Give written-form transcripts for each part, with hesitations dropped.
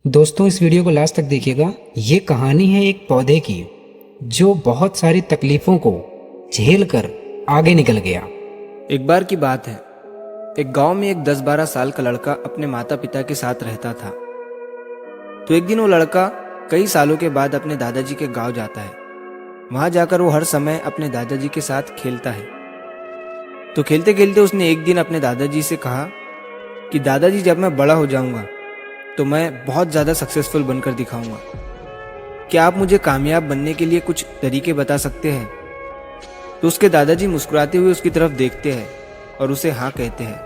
दोस्तों, इस वीडियो को लास्ट तक देखिएगा। ये कहानी है एक पौधे की जो बहुत सारी तकलीफ़ों को झेल कर आगे निकल गया। एक बार की बात है, एक गांव में एक 10-12 साल का लड़का अपने माता पिता के साथ रहता था। तो एक दिन वो लड़का कई सालों के बाद अपने दादाजी के गांव जाता है। वहां जाकर वो हर समय अपने दादाजी के साथ खेलता है। तो खेलते खेलते उसने एक दिन अपने दादाजी से कहा कि दादाजी, जब मैं बड़ा हो जाऊंगा तो मैं बहुत ज़्यादा सक्सेसफुल बनकर दिखाऊंगा। क्या आप मुझे कामयाब बनने के लिए कुछ तरीके बता सकते हैं? तो उसके दादाजी मुस्कुराते हुए उसकी तरफ देखते हैं और उसे हाँ कहते हैं।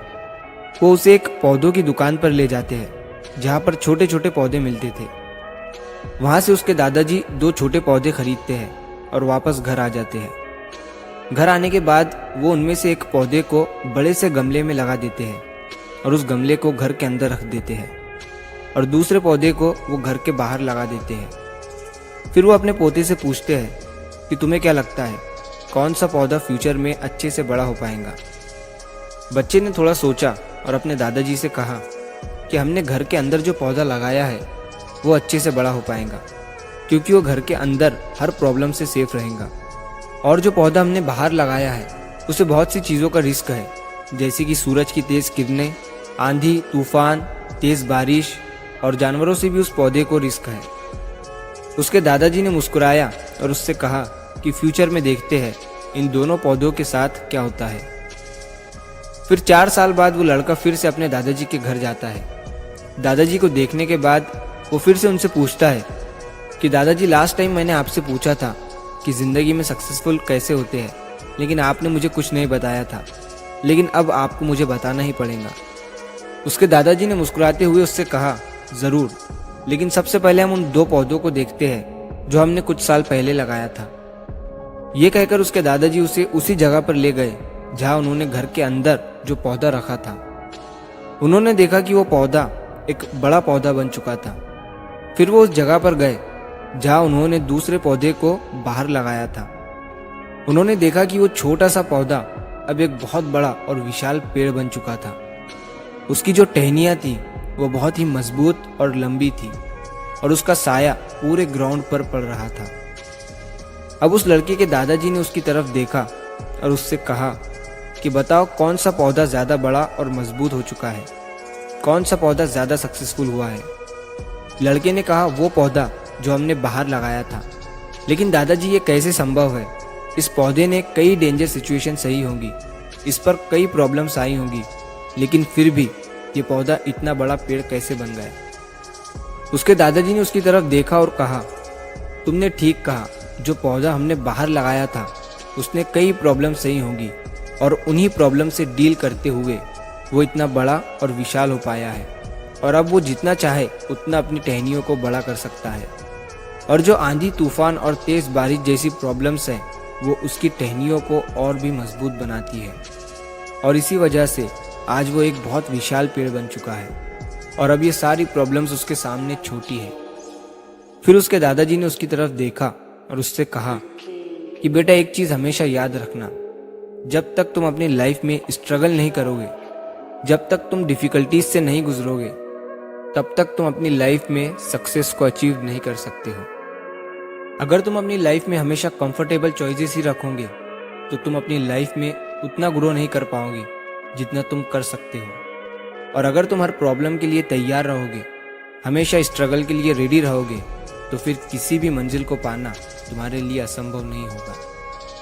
वो उसे एक पौधों की दुकान पर ले जाते हैं जहाँ पर छोटे छोटे पौधे मिलते थे। वहाँ से उसके दादाजी 2 छोटे पौधे खरीदते हैं और वापस घर आ जाते हैं। घर आने के बाद वो उनमें से एक पौधे को बड़े से गमले में लगा देते हैं और उस गमले को घर के अंदर रख देते हैं और दूसरे पौधे को वो घर के बाहर लगा देते हैं। फिर वो अपने पोते से पूछते हैं कि तुम्हें क्या लगता है, कौन सा पौधा फ्यूचर में अच्छे से बड़ा हो पाएगा? बच्चे ने थोड़ा सोचा और अपने दादाजी से कहा कि हमने घर के अंदर जो पौधा लगाया है वो अच्छे से बड़ा हो पाएगा, क्योंकि वो घर के अंदर हर प्रॉब्लम से सेफ रहेगा। और जो पौधा हमने बाहर लगाया है उसे बहुत सी चीज़ों का रिस्क है, जैसे कि सूरज की तेज़ किरणें, आंधी तूफान, तेज़ बारिश और जानवरों से भी उस पौधे को रिस्क है। उसके दादाजी ने मुस्कुराया और उससे कहा कि फ्यूचर में देखते हैं इन दोनों पौधों के साथ क्या होता है। फिर 4 साल बाद वो लड़का फिर से अपने दादाजी के घर जाता है। दादाजी को देखने के बाद वो फिर से उनसे पूछता है कि दादाजी, लास्ट टाइम मैंने आपसे पूछा था कि ज़िंदगी में सक्सेसफुल कैसे होते हैं, लेकिन आपने मुझे कुछ नहीं बताया था, लेकिन अब आपको मुझे बताना ही पड़ेगा। उसके दादाजी ने मुस्कुराते हुए उससे कहा, ज़रूर, लेकिन सबसे पहले हम उन 2 पौधों को देखते हैं जो हमने कुछ साल पहले लगाया था। ये कहकर उसके दादाजी उसे उसी जगह पर ले गए जहाँ उन्होंने घर के अंदर जो पौधा रखा था। उन्होंने देखा कि वो पौधा एक बड़ा पौधा बन चुका था। फिर वो उस जगह पर गए जहाँ उन्होंने दूसरे पौधे को बाहर लगाया था। उन्होंने देखा कि वो छोटा सा पौधा अब एक बहुत बड़ा और विशाल पेड़ बन चुका था। उसकी जो टहनियाँ थी वो बहुत ही मजबूत और लंबी थी और उसका साया पूरे ग्राउंड पर पड़ रहा था। अब उस लड़के के दादाजी ने उसकी तरफ देखा और उससे कहा कि बताओ, कौन सा पौधा ज़्यादा बड़ा और मजबूत हो चुका है, कौन सा पौधा ज़्यादा सक्सेसफुल हुआ है? लड़के ने कहा, वो पौधा जो हमने बाहर लगाया था। लेकिन दादाजी, ये कैसे संभव है? इस पौधे ने कई डेंजर सिचुएशन सही होंगी, इस पर कई प्रॉब्लम्स आई होंगी, लेकिन फिर भी ये पौधा इतना बड़ा पेड़ कैसे बन गया? उसके दादाजी ने उसकी तरफ देखा और कहा, तुमने ठीक कहा, जो पौधा हमने बाहर लगाया था उसने कई प्रॉब्लम सही होंगी और उन्हीं प्रॉब्लम से डील करते हुए वो इतना बड़ा और विशाल हो पाया है, और अब वो जितना चाहे उतना अपनी टहनियों को बड़ा कर सकता है। और जो आंधी तूफान और तेज़ बारिश जैसी प्रॉब्लम्स हैं वो उसकी टहनियों को और भी मजबूत बनाती है, और इसी वजह से आज वो एक बहुत विशाल पेड़ बन चुका है और अब ये सारी प्रॉब्लम्स उसके सामने छोटी है। फिर उसके दादाजी ने उसकी तरफ देखा और उससे कहा कि बेटा, एक चीज़ हमेशा याद रखना, जब तक तुम अपनी लाइफ में स्ट्रगल नहीं करोगे, जब तक तुम डिफ़िकल्टीज से नहीं गुजरोगे, तब तक तुम अपनी लाइफ में सक्सेस को अचीव नहीं कर सकते हो। अगर तुम अपनी लाइफ में हमेशा कंफर्टेबल चॉइसेस ही रखोगे तो तुम अपनी लाइफ में उतना ग्रो नहीं कर पाओगे जितना तुम कर सकते हो। और अगर तुम हर प्रॉब्लम के लिए तैयार रहोगे, हमेशा स्ट्रगल के लिए रेडी रहोगे, तो फिर किसी भी मंजिल को पाना तुम्हारे लिए असंभव नहीं होगा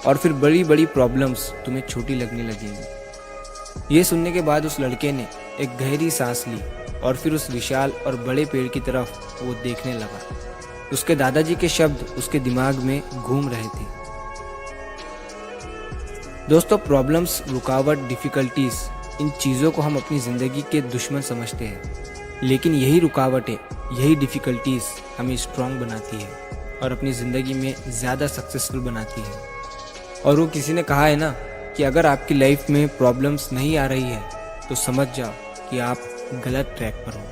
और फिर बड़ी बड़ी प्रॉब्लम्स तुम्हें छोटी लगने लगेंगी। ये सुनने के बाद उस लड़के ने एक गहरी सांस ली और फिर उस विशाल और बड़े पेड़ की तरफ वो देखने लगा। उसके दादाजी के शब्द उसके दिमाग में घूम रहे थे। दोस्तों, प्रॉब्लम्स, रुकावट, डिफ़िकल्टीज, इन चीज़ों को हम अपनी ज़िंदगी के दुश्मन समझते हैं, लेकिन यही रुकावटें, यही डिफ़िकल्टीज हमें स्ट्रांग बनाती है और अपनी ज़िंदगी में ज़्यादा सक्सेसफुल बनाती है। और वो किसी ने कहा है ना कि अगर आपकी लाइफ में प्रॉब्लम्स नहीं आ रही है तो समझ जाओ कि आप गलत ट्रैक पर हो।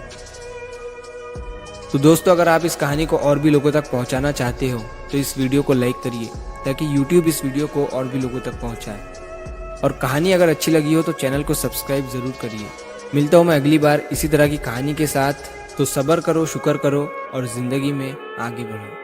तो दोस्तों, अगर आप इस कहानी को और भी लोगों तक पहुंचाना चाहते हो तो इस वीडियो को लाइक करिए ताकि YouTube इस वीडियो को और भी लोगों तक पहुंचाए। और कहानी अगर अच्छी लगी हो तो चैनल को सब्सक्राइब ज़रूर करिए। मिलता हूँ मैं अगली बार इसी तरह की कहानी के साथ। तो सब्र करो, शुक्र करो और ज़िंदगी में आगे बढ़ो।